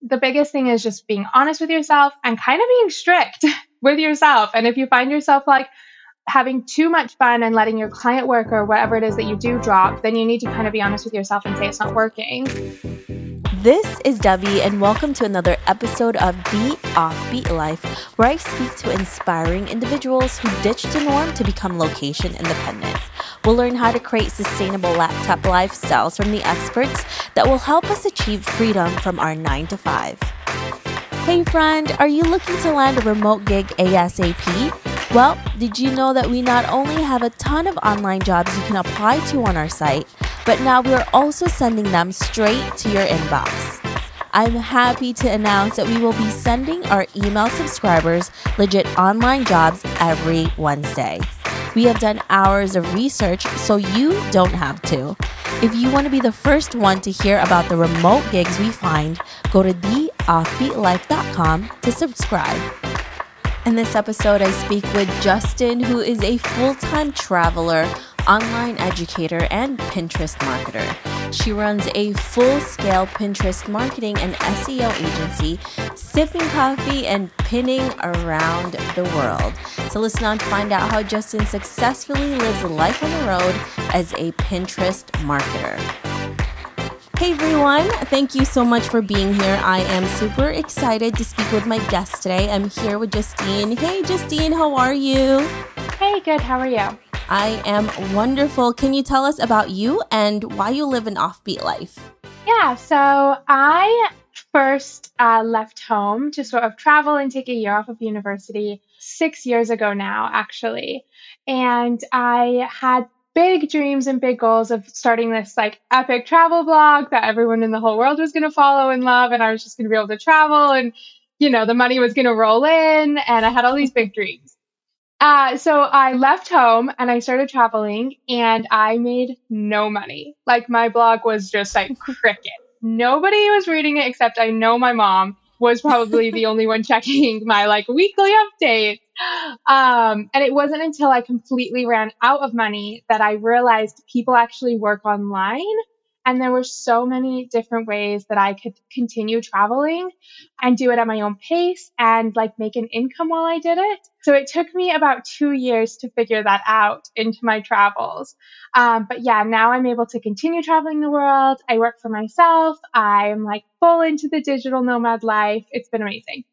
the biggest thing is just being honest with yourself and kind of being strict with yourself. And if you find yourself like having too much fun and letting your client work or whatever it is that you do drop, then you need to kind of be honest with yourself and say it's not working. This is Debbie, and welcome to another episode of The Offbeat Life, where I speak to inspiring individuals who ditched the norm to become location independent. We'll learn how to create sustainable laptop lifestyles from the experts that will help us achieve freedom from our 9 to 5. Hey friend, are you looking to land a remote gig ASAP? Well, did you know that we not only have a ton of online jobs you can apply to on our site, but now we are also sending them straight to your inbox. I'm happy to announce that we will be sending our email subscribers legit online jobs every Wednesday. We have done hours of research, so you don't have to. If you want to be the first one to hear about the remote gigs we find, go to theoffbeatlife.com to subscribe. In this episode, I speak with Justyn, who is a full-time traveler, online educator, and Pinterest marketer. She runs a full-scale Pinterest marketing and SEO agency, sipping coffee and pinning around the world. So listen on to find out how Justyn successfully lives life on the road as a Pinterest marketer. Hey everyone, thank you so much for being here. I am super excited to speak with my guest today. I'm here with Justyn. Hey Justyn, how are you? Hey, good. How are you? I am wonderful. Can you tell us about you and why you live an offbeat life? Yeah, so I first left home to sort of travel and take a year off of university 6 years ago now, actually. And I had big dreams and big goals of starting this like epic travel blog that everyone in the whole world was going to follow and love. And I was just going to be able to travel and, the money was going to roll in. And I had all these big dreams. So I left home and I started traveling and I made no money. Like my blog was just like cricket. Nobody was reading it except I know my mom was probably the only one checking my like weekly update. And it wasn't until I completely ran out of money that I realized people actually work online. And there were so many different ways that I could continue traveling and do it at my own pace and like make an income while I did it. So it took me about 2 years to figure that out into my travels. But yeah, now I'm able to continue traveling the world. I work for myself. I'm like full into the digital nomad life. It's been amazing.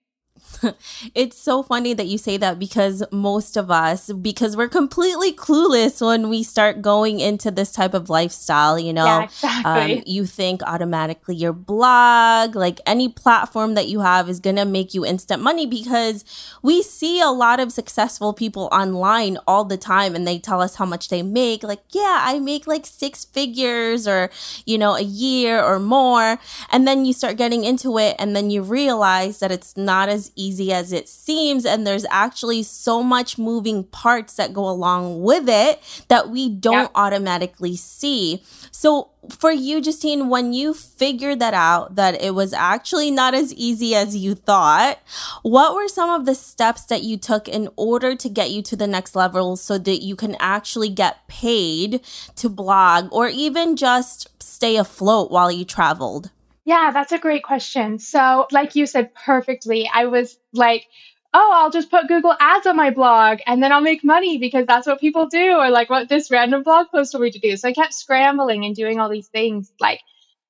It's so funny that you say that because most of us, because we're completely clueless when we start going into this type of lifestyle, Yeah, exactly. You think automatically your blog, like any platform that you have is going to make you instant money because we see a lot of successful people online all the time and they tell us how much they make. Like, yeah, I make like 6 figures or, a year or more. And then you start getting into it and then you realize that it's not as easy as it seems, and there's actually so much moving parts that go along with it that we don't automatically see. So for you, Justyn, when you figured that out, that it was actually not as easy as you thought, what were some of the steps that you took in order to get you to the next level so that you can actually get paid to blog or even just stay afloat while you traveled? Yeah, that's a great question. So, like you said perfectly, I was like, oh, I'll just put Google ads on my blog and then I'll make money because that's what people do, or like what this random blog post told me to do. So I kept scrambling and doing all these things like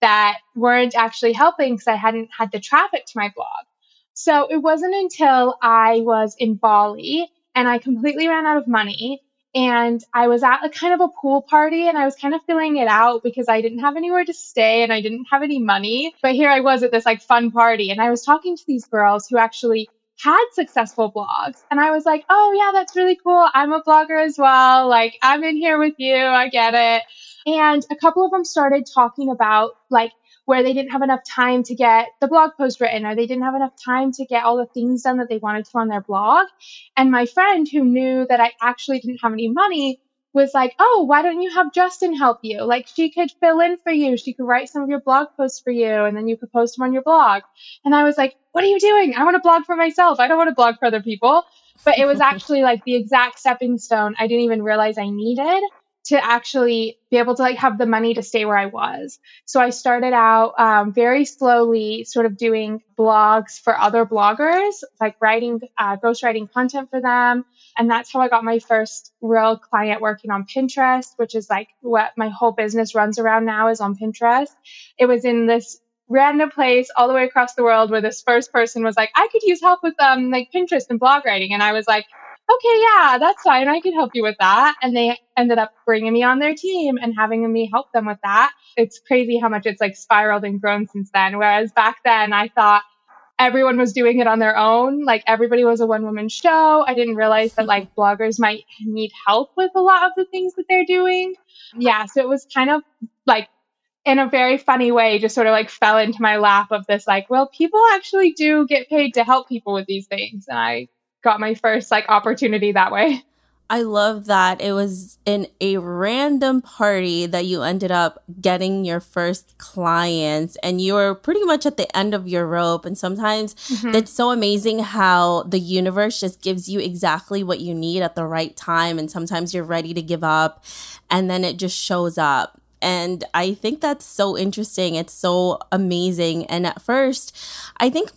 that weren't actually helping because I hadn't had the traffic to my blog. So it wasn't until I was in Bali and I completely ran out of money. And I was at a kind of a pool party and I was kind of filling it out because I didn't have anywhere to stay and I didn't have any money. But here I was at this like fun party and I was talking to these girls who actually had successful blogs. And I was like, oh yeah, that's really cool. I'm a blogger as well. Like I'm in here with you. I get it. And a couple of them started talking about like where they didn't have enough time to get the blog post written or they didn't have enough time to get all the things done that they wanted to on their blog. And my friend who knew that I actually didn't have any money was like, oh, why don't you have Justyn help you? Like she could fill in for you. She could write some of your blog posts for you and then you could post them on your blog. And I was like, what are you doing? I want to blog for myself. I don't want to blog for other people. But it was actually like the exact stepping stone I didn't even realize I needed. to actually be able to like have the money to stay where I was. So I started out very slowly, sort of doing blogs for other bloggers, like writing, ghostwriting content for them. And that's how I got my first real client working on Pinterest, which is like what my whole business runs around now is on Pinterest. It was in this random place all the way across the world where this first person was like, I could use help with like Pinterest and blog writing. And I was like, okay, yeah, that's fine. I can help you with that. And they ended up bringing me on their team and having me help them with that. It's crazy how much it's like spiraled and grown since then. Whereas back then I thought everyone was doing it on their own. Like everybody was a one woman show. I didn't realize that like bloggers might need help with a lot of the things that they're doing. Yeah. So it was kind of like in a very funny way, just sort of like fell into my lap of this, like, well, people actually do get paid to help people with these things. And I got my first like opportunity that way. I love that it was in a random party that you ended up getting your first clients and you were pretty much at the end of your rope. And sometimes it's so amazing how the universe just gives you exactly what you need at the right time. And sometimes you're ready to give up and then it just shows up. And I think that's so interesting. It's so amazing. And at first, I think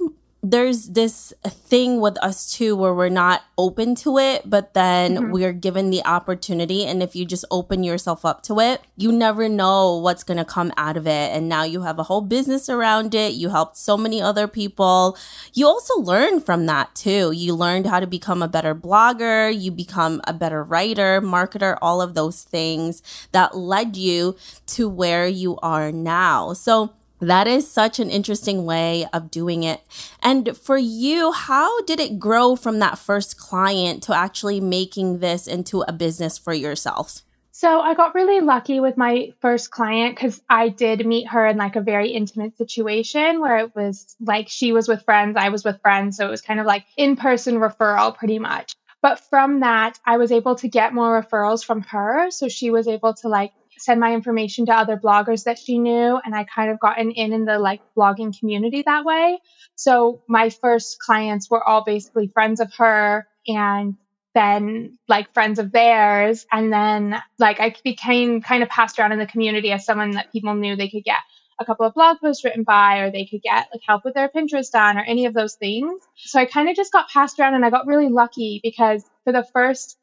there's this thing with us too where we're not open to it, but then we're given the opportunity. And if you just open yourself up to it, you never know what's going to come out of it. And now you have a whole business around it. You helped so many other people. You also learn from that too. You learned how to become a better blogger. You become a better writer, marketer, all of those things that led you to where you are now. So that is such an interesting way of doing it. And for you, how did it grow from that first client to actually making this into a business for yourself? So I got really lucky with my first client because I did meet her in like a very intimate situation where it was like she was with friends, I was with friends. So it was kind of like in-person referral pretty much. But from that, I was able to get more referrals from her. So she was able to like send my information to other bloggers that she knew. And I kind of got in the like blogging community that way. So my first clients were all basically friends of her and then like friends of theirs. And then like I became kind of passed around in the community as someone that people knew they could get a couple of blog posts written by, or they could get like help with their Pinterest done or any of those things. So I kind of just got passed around and I got really lucky because for the first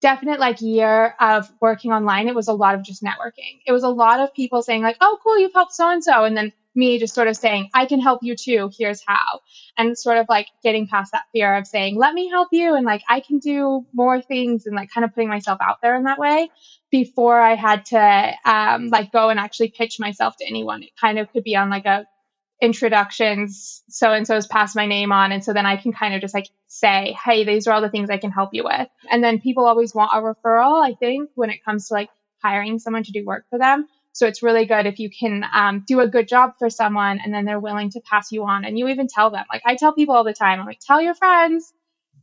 definite like year of working online, it was a lot of just networking. It was a lot of people saying like, oh, cool, you've helped so and so. And then me just sort of saying, I can help you too. Here's how. And sort of like getting past that fear of saying, let me help you. And like, I can do more things and like kind of putting myself out there in that way before I had to like go and actually pitch myself to anyone. It kind of could be on like a introductions, so and so's passed my name on. And so then I can kind of just like say, hey, these are all the things I can help you with. And then people always want a referral, I think, when it comes to like hiring someone to do work for them. So it's really good if you can do a good job for someone and then they're willing to pass you on. And you even tell them, like I tell people all the time, I'm like, tell your friends,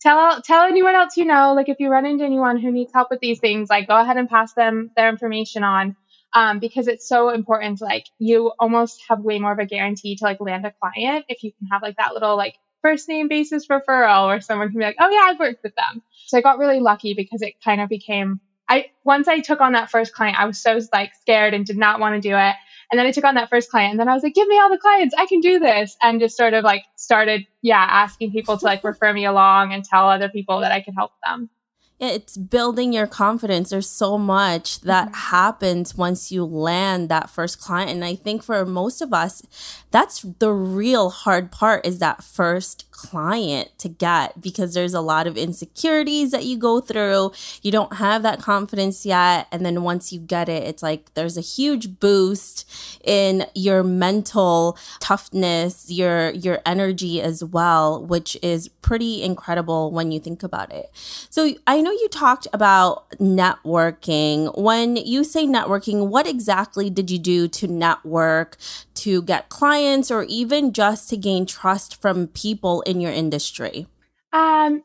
tell anyone else you know, like if you run into anyone who needs help with these things, like go ahead and pass them their information on. Because it's so important. Like you almost have way more of a guarantee to like land a client if you can have like that little like first name basis referral where someone can be like, oh yeah, I've worked with them. So I got really lucky because it kind of became, once I took on that first client, I was so like scared and did not want to do it. And then I took on that first client and then I was like, give me all the clients, I can do this. And just sort of like started, asking people to like refer me along and tell other people that I could help them. Yeah, it's building your confidence. There's so much that happens once you land that first client. And I think for most of us, that's the real hard part is that first client to get because there's a lot of insecurities that you go through. You don't have that confidence yet. And then once you get it, it's like there's a huge boost in your mental toughness, your energy as well, which is pretty incredible when you think about it. So I know you talked about networking. When you say networking, what exactly did you do to network, to get clients, or even just to gain trust from people in your industry?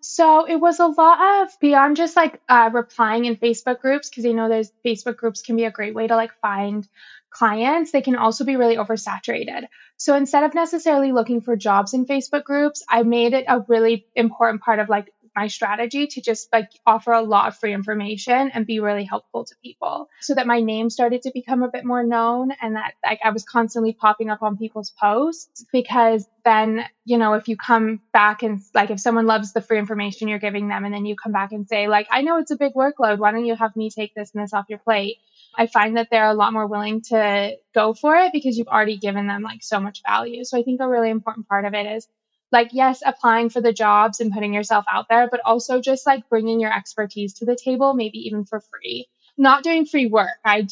So it was a lot of beyond just like replying in Facebook groups, because there's Facebook groups can be a great way to like find clients. They can also be really oversaturated. So instead of necessarily looking for jobs in Facebook groups, I made it a really important part of like my strategy to just like offer a lot of free information and be really helpful to people so that my name started to become a bit more known and that like I was constantly popping up on people's posts because then, you know, if you come back and like if someone loves the free information you're giving them and then you come back and say like, I know it's a big workload. Why don't you have me take this and this off your plate? I find that they're a lot more willing to go for it because you've already given them like so much value. So I think a really important part of it is like, yes, applying for the jobs and putting yourself out there, but also just like bringing your expertise to the table, maybe even for free. Not doing free work. I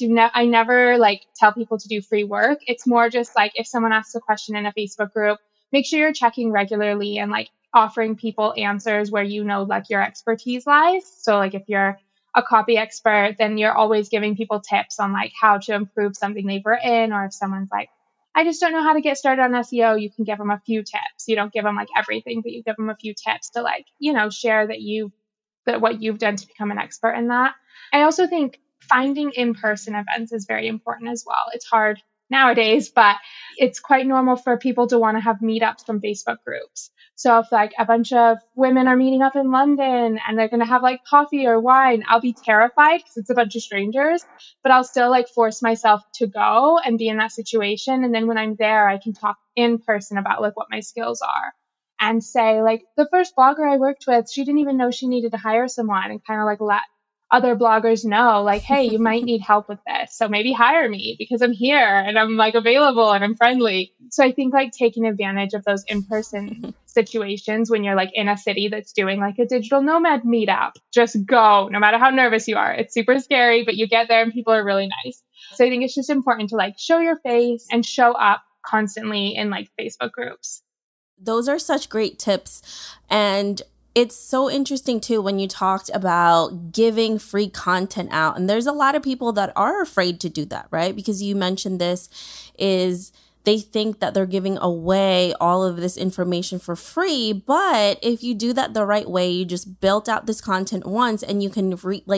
never like tell people to do free work. It's more just like if someone asks a question in a Facebook group, make sure you're checking regularly and like offering people answers where you know like your expertise lies. So like if you're a copy expert, then you're always giving people tips on like how to improve something they've written, or if someone's like, I just don't know how to get started on SEO, you can give them a few tips. You don't give them like everything, but you give them a few tips to like, you know, share that what you've done to become an expert in that. I also think finding in-person events is very important as well. It's hard nowadays, but it's quite normal for people to want to have meetups from Facebook groups. So if like a bunch of women are meeting up in London and they're going to have like coffee or wine, I'll be terrified because it's a bunch of strangers, but I'll still like force myself to go and be in that situation. And then when I'm there, I can talk in person about like what my skills are and say like the first blogger I worked with, she didn't even know she needed to hire someone and kind of like let other bloggers know like, hey, you might need help with this. So maybe hire me because I'm here and I'm like available and I'm friendly. So I think like taking advantage of those in-person situations when you're like in a city that's doing like a digital nomad meetup, just go no matter how nervous you are. It's super scary, but you get there and people are really nice. So I think it's just important to like show your face and show up constantly in like Facebook groups. Those are such great tips. And it's so interesting too when you talked about giving free content out. And there's a lot of people that are afraid to do that, right? Because you mentioned this is they think that they're giving away all of this information for free. But if you do that the right way, you just built out this content once and you can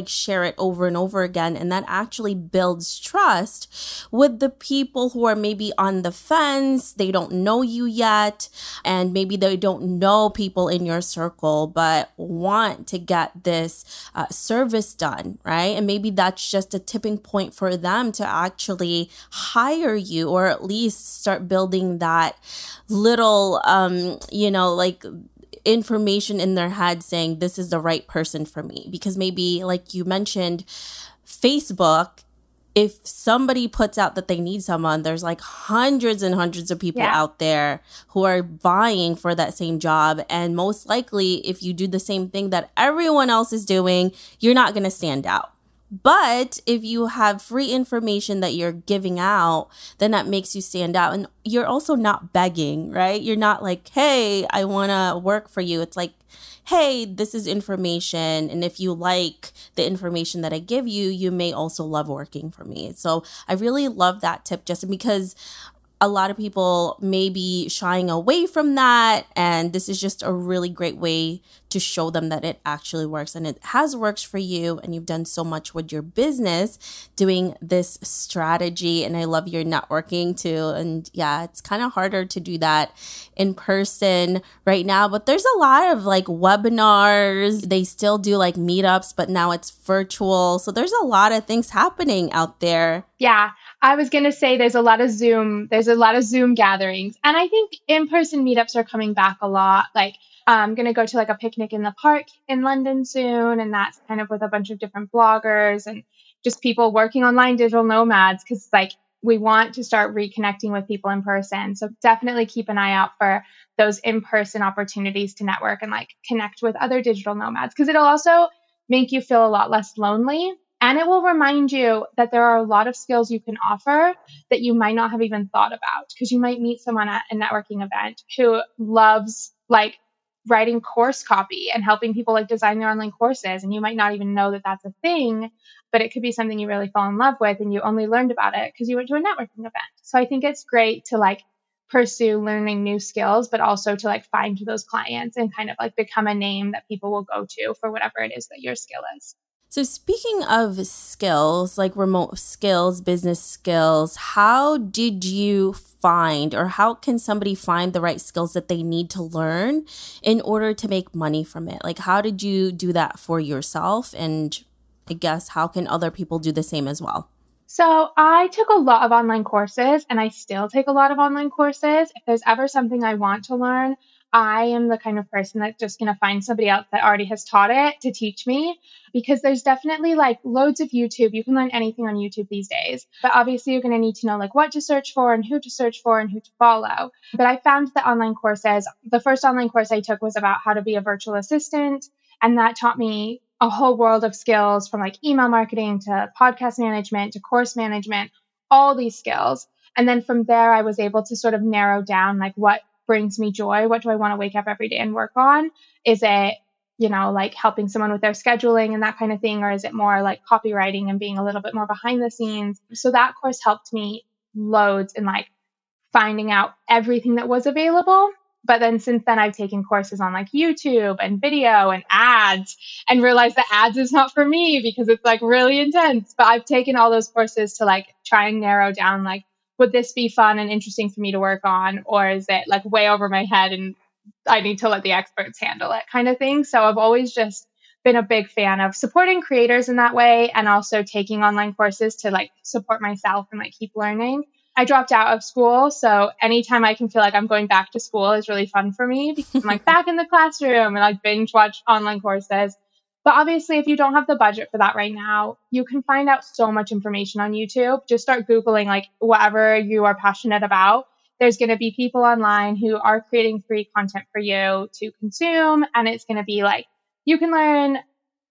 share it over and over again. And that actually builds trust with the people who are maybe on the fence. They don't know you yet. And maybe they don't know people in your circle, but want to get this service done, right? And maybe that's just a tipping point for them to actually hire you, or at least start building that little, information in their head saying this is the right person for me. Because maybe like you mentioned, Facebook, if somebody puts out that they need someone, there's like hundreds and hundreds of people out there who are vying for that same job. And most likely, if you do the same thing that everyone else is doing, you're not going to stand out. But if you have free information that you're giving out, then that makes you stand out. And you're also not begging, right? You're not like, hey, I want to work for you. It's like, hey, this is information. And if you like the information that I give you, you may also love working for me. So I really love that tip, Justyn, because a lot of people may be shying away from that. And this is just a really great way to show them that it actually works. And it has worked for you. And you've done so much with your business doing this strategy. And I love your networking too. And yeah, it's kind of harder to do that in person right now. But there's a lot of like webinars. They still do like meetups, but now it's virtual. So there's a lot of things happening out there. Yeah. I was going to say there's a lot of Zoom gatherings. And I think in-person meetups are coming back a lot. Like I'm going to go to like a picnic in the park in London soon. And that's kind of with a bunch of different bloggers and just people working online, digital nomads, because like we want to start reconnecting with people in person. So definitely keep an eye out for those in-person opportunities to network and like connect with other digital nomads, because it'll also make you feel a lot less lonely. And it will remind you that there are a lot of skills you can offer that you might not have even thought about, because you might meet someone at a networking event who loves like writing course copy and helping people like design their online courses. And you might not even know that that's a thing, but it could be something you really fall in love with and you only learned about it because you went to a networking event. So I think it's great to like pursue learning new skills, but also to like find those clients and kind of like become a name that people will go to for whatever it is that your skill is. So speaking of skills, like remote skills, business skills, how did you find or how can somebody find the right skills that they need to learn in order to make money from it? Like how did you do that for yourself? And I guess how can other people do the same as well? So I took a lot of online courses and I still take a lot of online courses. If there's ever something I want to learn, I am the kind of person that's just going to find somebody else that already has taught it to teach me because there's definitely like loads of YouTube. You can learn anything on YouTube these days, but obviously you're going to need to know like what to search for and who to search for and who to follow. But I found that online courses, the first online course I took was about how to be a virtual assistant. And that taught me a whole world of skills from like email marketing to podcast management to course management, all these skills. And then from there, I was able to sort of narrow down like what brings me joy. What do I want to wake up every day and work on? Is it, like helping someone with their scheduling and that kind of thing? Or is it more like copywriting and being a little bit more behind the scenes? So that course helped me loads in like finding out everything that was available. But then since then, I've taken courses on like YouTube and video and ads and realized that ads is not for me because it's like really intense. But I've taken all those courses to like try and narrow down like, would this be fun and interesting for me to work on? Or is it like way over my head and I need to let the experts handle it kind of thing? So I've always just been a big fan of supporting creators in that way and also taking online courses to like support myself and like keep learning. I dropped out of school, so anytime I can feel like I'm going back to school is really fun for me because I'm like back in the classroom and like binge watch online courses. But obviously, if you don't have the budget for that right now, you can find out so much information on YouTube. Just start Googling like whatever you are passionate about. There's going to be people online who are creating free content for you to consume, and it's going to be like you can learn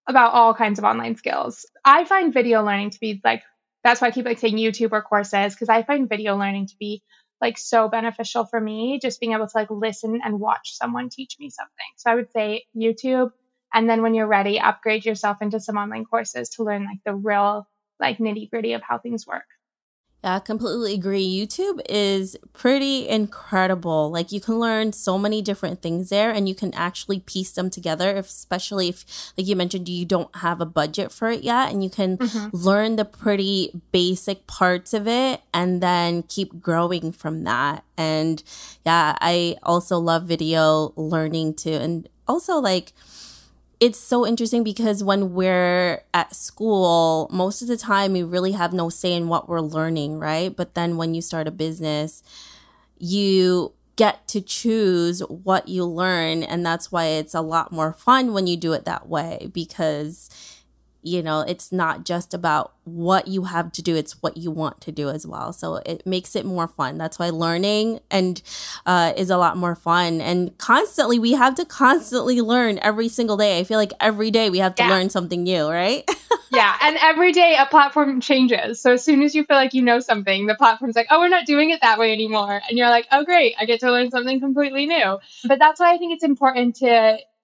about all kinds of online skills. I find video learning to be like, that's why I keep like saying YouTube or courses, because I find video learning to be like so beneficial for me, just being able to like listen and watch someone teach me something. So I would say YouTube. And then when you're ready, upgrade yourself into some online courses to learn like the real like nitty gritty of how things work. Yeah, I completely agree. YouTube is pretty incredible. Like you can learn so many different things there and you can actually piece them together, especially if, like you mentioned, you don't have a budget for it yet and you can learn the pretty basic parts of it and then keep growing from that. And yeah, I also love video learning too. And also like, it's so interesting because when we're at school, most of the time we really have no say in what we're learning, right? But then when you start a business, you get to choose what you learn. And that's why it's a lot more fun when you do it that way because, it's not just about what you have to do, it's what you want to do as well. So it makes it more fun. That's why learning and is a lot more fun. And we have to constantly learn every single day. I feel like every day we have to learn something new, right? Yeah. And every day a platform changes. So as soon as you feel like you know something, the platform's like, oh, we're not doing it that way anymore. And you're like, oh, great. I get to learn something completely new. But that's why I think it's important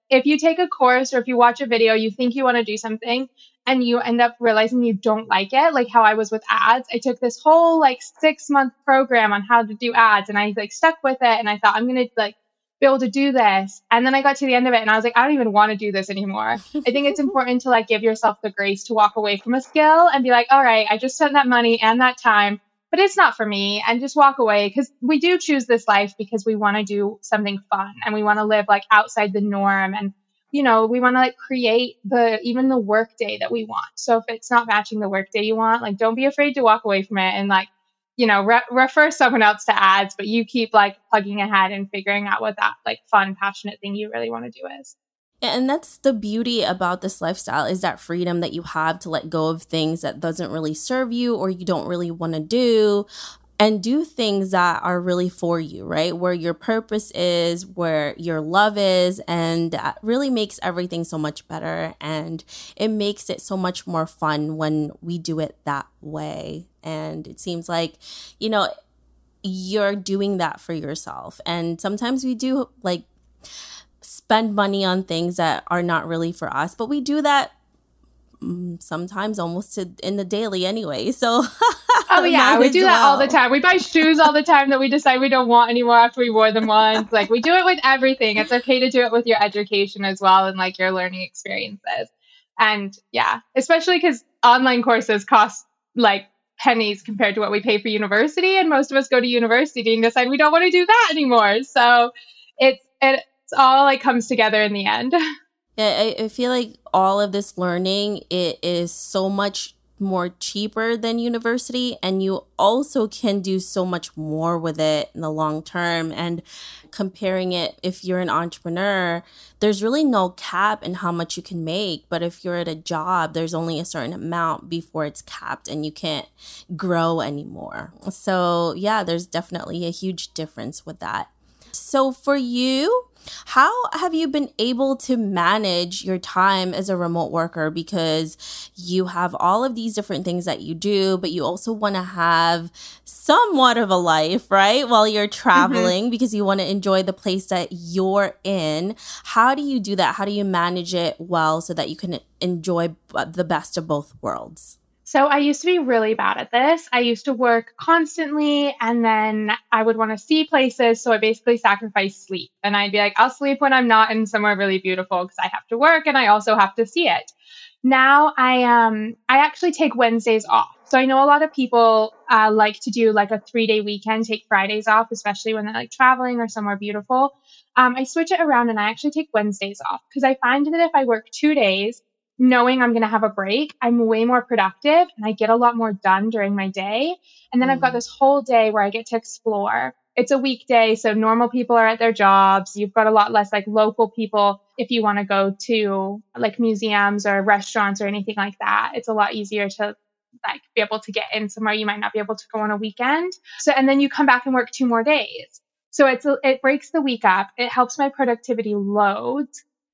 if you take a course or if you watch a video, you think you want to do something and you end up realizing you don't like it, like how I was with ads. I took this whole like 6-month program on how to do ads and I like stuck with it and I thought I'm going to like be able to do this. And then I got to the end of it and I was like, I don't even want to do this anymore. I think it's important to like give yourself the grace to walk away from a skill and be like, all right, I just spent that money and that time, but it's not for me, and just walk away because we do choose this life because we want to do something fun and we want to live like outside the norm and we want to like create even the work day that we want. So if it's not matching the work day you want, like don't be afraid to walk away from it and like refer someone else to ads, but you keep like plugging ahead and figuring out what that like fun, passionate thing you really want to do is. And that's the beauty about this lifestyle is that freedom that you have to let go of things that doesn't really serve you or you don't really want to do and do things that are really for you, right? Where your purpose is, where your love is, and that really makes everything so much better. And it makes it so much more fun when we do it that way. And it seems like, you're doing that for yourself. And sometimes we do like spend money on things that are not really for us, but we do that sometimes almost in the daily anyway. So oh yeah, we do that all the time. We buy shoes all the time that we decide we don't want anymore after we wore them once. Like we do it with everything. It's okay to do it with your education as well and like your learning experiences. And yeah, especially because online courses cost like pennies compared to what we pay for university. And most of us go to university and decide we don't want to do that anymore. So it's all like comes together in the end. Yeah, I feel like all of this learning, it is so much more cheaper than university, and you also can do so much more with it in the long term. And comparing it, if you're an entrepreneur, there's really no cap in how much you can make. But if you're at a job, there's only a certain amount before it's capped and you can't grow anymore. So yeah, there's definitely a huge difference with that. So for you, how have you been able to manage your time as a remote worker? Because you have all of these different things that you do, but you also want to have somewhat of a life, right? While you're Mhm. traveling, because you want to enjoy the place that you're in. How do you do that? How do you manage it well so that you can enjoy the best of both worlds? So I used to be really bad at this. I used to work constantly and then I would want to see places. So I basically sacrificed sleep. And I'd be like, I'll sleep when I'm not in somewhere really beautiful because I have to work and I also have to see it. Now I actually take Wednesdays off. So I know a lot of people like to do like a 3-day weekend, take Fridays off, especially when they're like traveling or somewhere beautiful. I switch it around and I actually take Wednesdays off because I find that if I work 2 days, knowing I'm going to have a break, I'm way more productive and I get a lot more done during my day. And then I've got Mm, this whole day where I get to explore. It's a weekday, so normal people are at their jobs. You've got a lot less like local people if you want to go to like museums or restaurants or anything like that. It's a lot easier to like be able to get in somewhere you might not be able to go on a weekend. So and then you come back and work 2 more days. So it breaks the week up. It helps my productivity load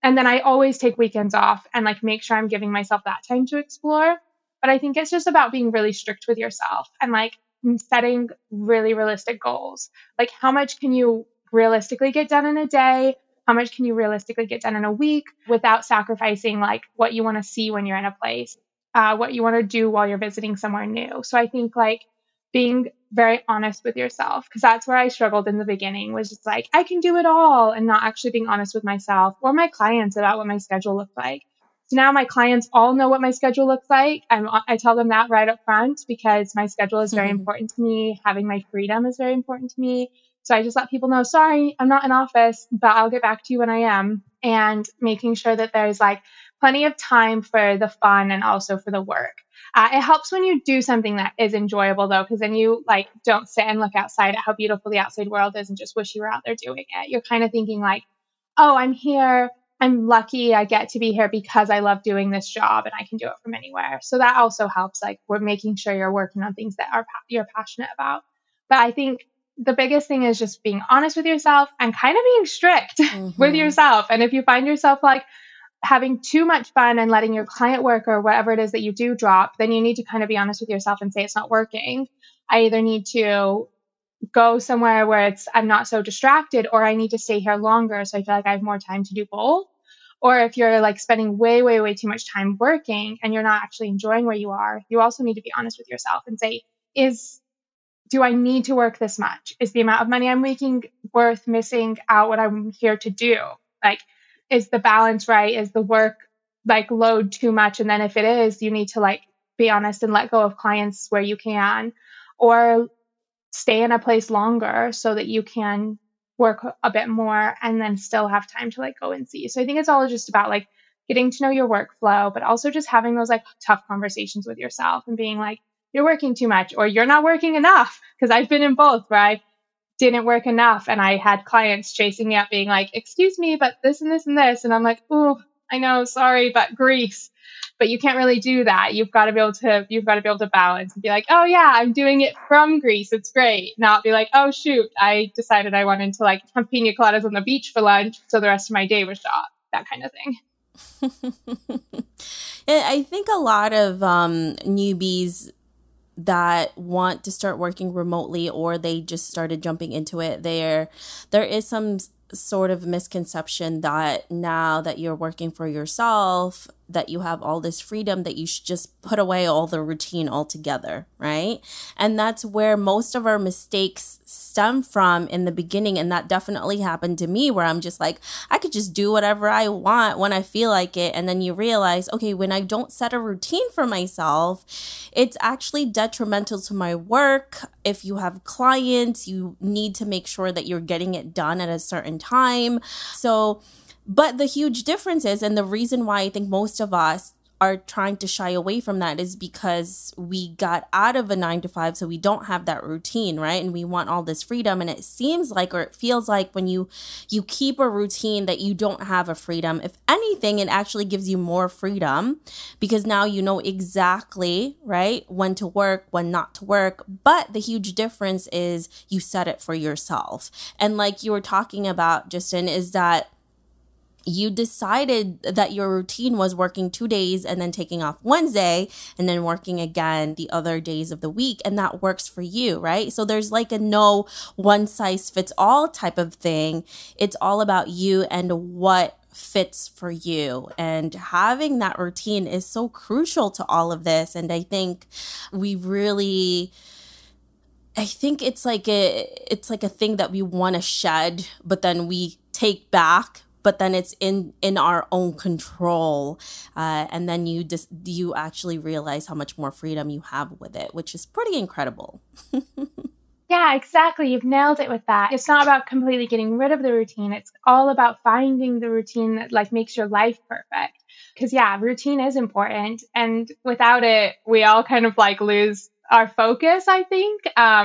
and then I always take weekends off and like make sure I'm giving myself that time to explore. But I think it's just about being really strict with yourself and like setting really realistic goals. Like how much can you realistically get done in a day? How much can you realistically get done in a week without sacrificing like what you want to see when you're in a place, what you want to do while you're visiting somewhere new. So I think like being very honest with yourself because that's where I struggled in the beginning was just like I can do it all and not actually being honest with myself or my clients about what my schedule looked like. So now my clients all know what my schedule looks like. I tell them that right up front because my schedule is very important to me. Having my freedom is very important to me. So I just let people know, sorry, I'm not in office, but I'll get back to you when I am. And making sure that there's like plenty of time for the fun and also for the work. It helps when you do something that is enjoyable though, because then you like don't sit and look outside at how beautiful the outside world is and just wish you were out there doing it. You're kind of thinking like, oh, I'm here. I'm lucky I get to be here because I love doing this job and I can do it from anywhere. So that also helps. Like we're making sure you're working on things that you're passionate about. But I think the biggest thing is just being honest with yourself and kind of being strict with mm-hmm. yourself. And if you find yourself like having too much fun and letting your client work or whatever it is that you do drop, then you need to kind of be honest with yourself and say it's not working. I either need to go somewhere where I'm not so distracted or I need to stay here longer so I feel like I have more time to do both. Or if you're like spending way, way, way too much time working and you're not actually enjoying where you are, you also need to be honest with yourself and say, do I need to work this much? Is the amount of money I'm making worth missing out what I'm here to do? Like, is the balance right? Is the work like load too much? And then if it is, you need to like be honest and let go of clients where you can, or stay in a place longer so that you can work a bit more and then still have time to like go and see. So I think it's all just about like getting to know your workflow, but also just having those like tough conversations with yourself and being like, you're working too much or you're not working enough. Cause I've been in both where I didn't work enough and I had clients chasing me up being like, excuse me, but this and this and this. And I'm like, ooh, I know, sorry, but Greece. But you can't really do that. You've got to be able to balance and be like, oh yeah, I'm doing it from Greece. It's great. Not be like, oh shoot, I decided I wanted to like have pina coladas on the beach for lunch. So the rest of my day was shot. That kind of thing. I think a lot of newbies that want to start working remotely or they just started jumping into it, there is sort of misconception that now that you're working for yourself, that you have all this freedom, that you should just put away all the routine altogether, right? And that's where most of our mistakes stem from in the beginning. And that definitely happened to me, where I'm just like, I could just do whatever I want when I feel like it. And then you realize, okay, when I don't set a routine for myself, it's actually detrimental to my work. If you have clients, you need to make sure that you're getting it done at a certain time. So, but the huge difference is, and the reason why I think most of us are trying to shy away from that, is because we got out of a 9 to 5, so we don't have that routine, right? And we want all this freedom. And it seems like, or it feels like, when you keep a routine, that you don't have a freedom. If anything, it actually gives you more freedom, because now you know exactly, right, when to work, when not to work. But the huge difference is you set it for yourself. And like you were talking about, Justyn, is that you decided that your routine was working 2 days and then taking off Wednesday and then working again the other days of the week. And that works for you, right? So there's like a no one size fits all type of thing. It's all about you and what fits for you. And having that routine is so crucial to all of this. And I think it's like a thing that we want to shed, but then we take back, but then it's in our own control. And then you actually realize how much more freedom you have with it, which is pretty incredible. Yeah, exactly. You've nailed it with that. It's not about completely getting rid of the routine. It's all about finding the routine that like makes your life perfect. Because yeah, routine is important. And without it, we all kind of like lose our focus, I think.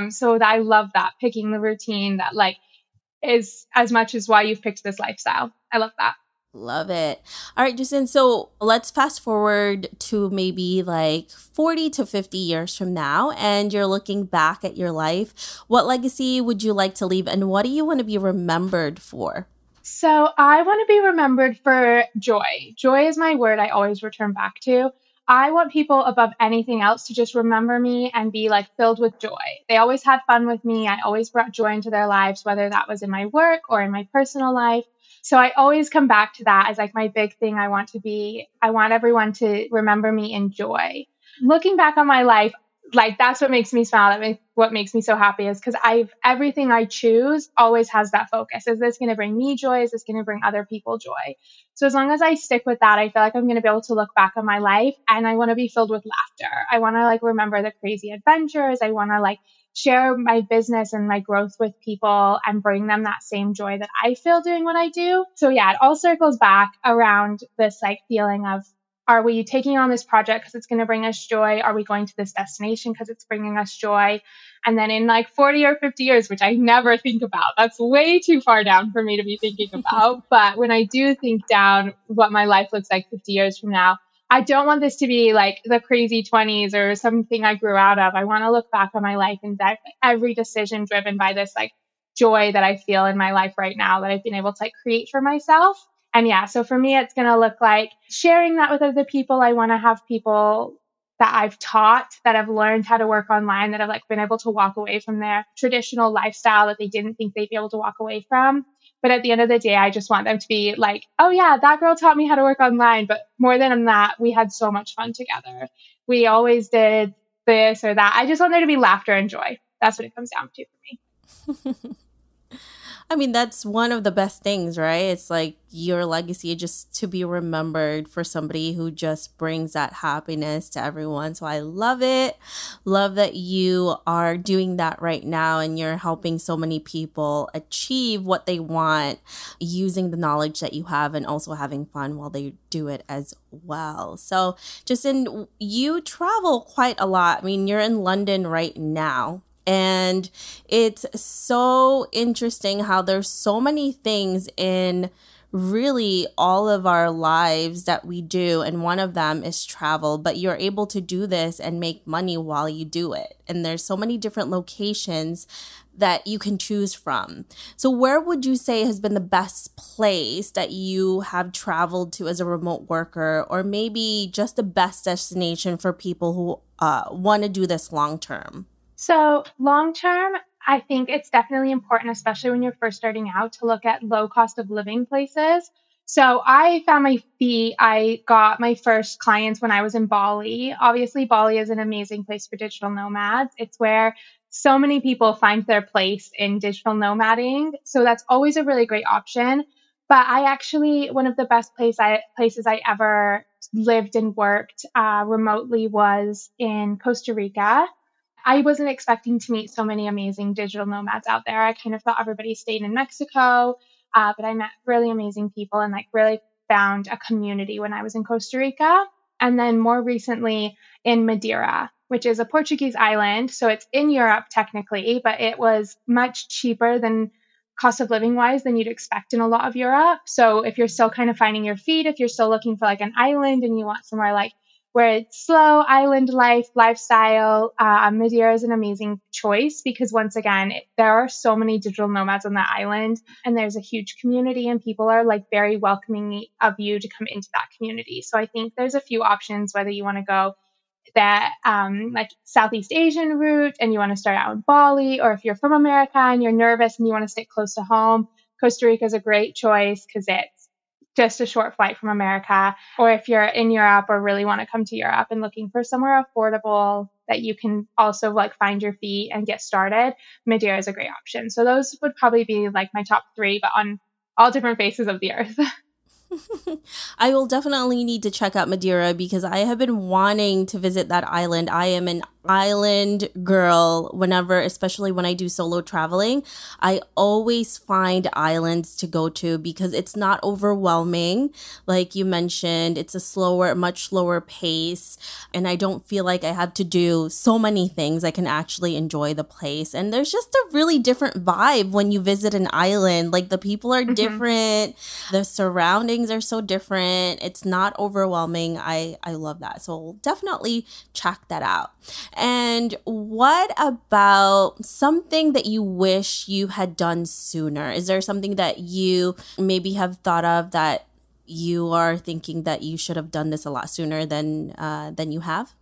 So I love that, picking the routine that like is as much as why you've picked this lifestyle. I love that. Love it. All right, Justyn. So let's fast forward to maybe like 40 to 50 years from now, and you're looking back at your life. What legacy would you like to leave, and what do you want to be remembered for? So I want to be remembered for joy. Joy is my word I always return back to. I want people above anything else to just remember me and be like filled with joy. They always had fun with me. I always brought joy into their lives, whether that was in my work or in my personal life. So I always come back to that as like my big thing I want to be. I want everyone to remember me in joy. Looking back on my life, like that's what makes me smile. What makes me so happy is because everything I choose always has that focus. Is this going to bring me joy? Is this going to bring other people joy? So as long as I stick with that, I feel like I'm going to be able to look back on my life, and I want to be filled with laughter. I want to like remember the crazy adventures. I want to like share my business and my growth with people and bring them that same joy that I feel doing what I do. So yeah, it all circles back around this like feeling of, are we taking on this project because it's going to bring us joy? Are we going to this destination because it's bringing us joy? And then in like 40 or 50 years, which I never think about, that's way too far down for me to be thinking about. But when I do think down what my life looks like 50 years from now, I don't want this to be like the crazy 20s or something I grew out of. I want to look back on my life and that every decision driven by this like joy that I feel in my life right now that I've been able to like create for myself. And yeah, so for me, it's going to look like sharing that with other people. I want to have people that I've taught, that have learned how to work online, that have like been able to walk away from their traditional lifestyle that they didn't think they'd be able to walk away from. But at the end of the day, I just want them to be like, oh yeah, that girl taught me how to work online. But more than that, we had so much fun together. We always did this or that. I just want there to be laughter and joy. That's what it comes down to for me. I mean, that's one of the best things, right? It's like your legacy, just to be remembered for somebody who just brings that happiness to everyone. So I love it. Love that you are doing that right now, and you're helping so many people achieve what they want using the knowledge that you have, and also having fun while they do it as well. So Justyn, you travel quite a lot. I mean, you're in London right now. And it's so interesting how there's so many things in really all of our lives that we do. And one of them is travel, but you're able to do this and make money while you do it. And there's so many different locations that you can choose from. So where would you say has been the best place that you have traveled to as a remote worker, or maybe just the best destination for people who want to do this long term? So long term, I think it's definitely important, especially when you're first starting out, to look at low cost of living places. So I found my feet. I got my first clients when I was in Bali. Obviously, Bali is an amazing place for digital nomads. It's where so many people find their place in digital nomading. So that's always a really great option. But I actually, one of the best places I ever lived and worked remotely was in Costa Rica. I wasn't expecting to meet so many amazing digital nomads out there. I kind of thought everybody stayed in Mexico, but I met really amazing people and like really found a community when I was in Costa Rica. And then more recently in Madeira, which is a Portuguese island. So it's in Europe technically, but it was much cheaper than cost of living wise than you'd expect in a lot of Europe. So if you're still kind of finding your feet, if you're still looking for like an island and you want somewhere like where it's slow island lifestyle. Madeira is an amazing choice because once again, there are so many digital nomads on that island and there's a huge community and people are like very welcoming of you to come into that community. So I think there's a few options whether you want to go that like Southeast Asian route and you want to start out in Bali, or if you're from America and you're nervous and you want to stay close to home, Costa Rica is a great choice because it's just a short flight from America. Or if you're in Europe or really want to come to Europe and looking for somewhere affordable that you can also like find your feet and get started, Madeira is a great option. So those would probably be like my top three, but on all different faces of the earth. I will definitely need to check out Madeira because I have been wanting to visit that island. I am an island girl whenever, especially when I do solo traveling. I always find islands to go to because it's not overwhelming. Like you mentioned, it's a much slower pace. And I don't feel like I have to do so many things. I can actually enjoy the place. And there's just a really different vibe when you visit an island. Like the people are different. The surroundings are so different. It's not overwhelming. I love that. So definitely check that out. And what about something that you wish you had done sooner? Is there something that you maybe have thought of that you are thinking that you should have done this a lot sooner than you have?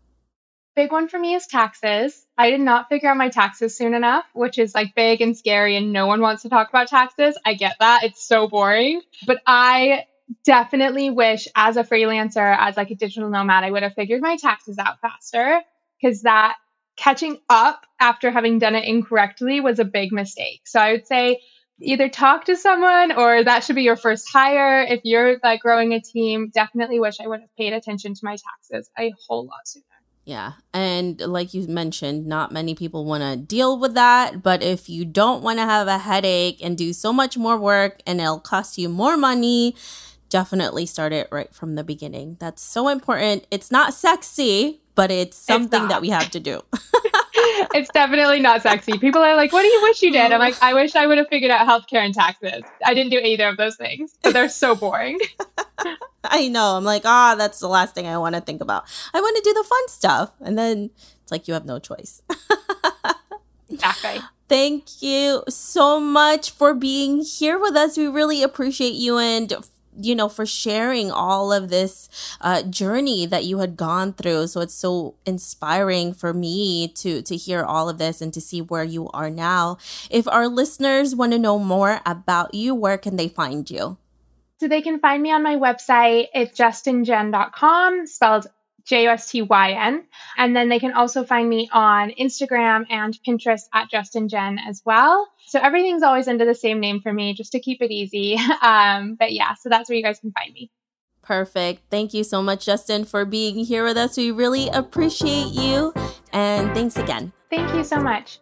Big one for me is taxes. I did not figure out my taxes soon enough, which is like big and scary and no one wants to talk about taxes. I get that. It's so boring. But I definitely wish as a freelancer, as like a digital nomad, I would have figured my taxes out faster because that catching up after having done it incorrectly was a big mistake. So I would say either talk to someone or that should be your first hire. If you're like growing a team, definitely wish I would have paid attention to my taxes a whole lot sooner. Yeah. And like you mentioned, not many people want to deal with that. But if you don't want to have a headache and do so much more work and it'll cost you more money, definitely start it right from the beginning. That's so important. It's not sexy, but it's something that we have to do. It's definitely not sexy. People are like, what do you wish you did? I'm like, I wish I would have figured out healthcare and taxes. I didn't do either of those things, but they're so boring. I know. I'm like, that's the last thing I want to think about. I want to do the fun stuff. And then it's like you have no choice. Exactly. Thank you so much for being here with us. We really appreciate you and for sharing all of this journey that you had gone through. So it's so inspiring for me to hear all of this and to see where you are now. If our listeners want to know more about you, where can they find you? So they can find me on my website. It's justynjen.com, spelled Justyn. And then they can also find me on Instagram and Pinterest at Justyn Jen as well. So everything's always under the same name for me, just to keep it easy. But yeah, so that's where you guys can find me. Perfect. Thank you so much, Justyn, for being here with us. We really appreciate you. And thanks again. Thank you so much.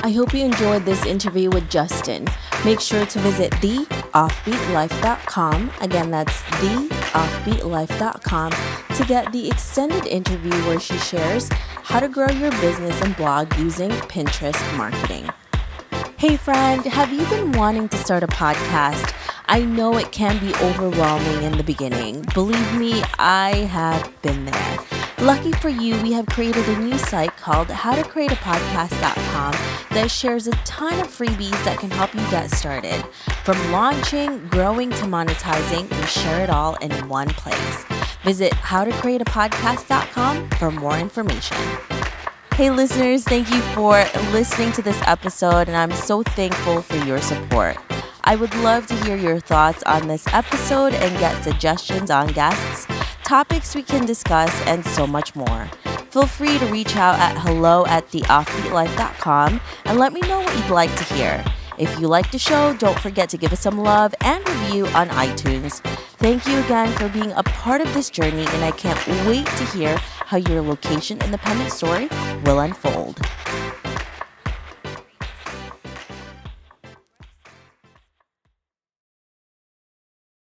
I hope you enjoyed this interview with Justyn. Make sure to visit theoffbeatlife.com. Again, that's theoffbeatlife.com to get the extended interview where she shares how to grow your business and blog using Pinterest marketing. Hey friend, have you been wanting to start a podcast? I know it can be overwhelming in the beginning. Believe me, I have been there. Lucky for you, we have created a new site called howtocreateapodcast.com that shares a ton of freebies that can help you get started. From launching, growing to monetizing, we share it all in one place. Visit howtocreateapodcast.com for more information. Hey, listeners, thank you for listening to this episode, and I'm so thankful for your support. I would love to hear your thoughts on this episode and get suggestions on guests, topics we can discuss, and so much more. Feel free to reach out at hello@theoffbeatlife.com and let me know what you'd like to hear. If you like the show, don't forget to give us some love and review on iTunes. Thank you again for being a part of this journey, and I can't wait to hear how your location independent story will unfold.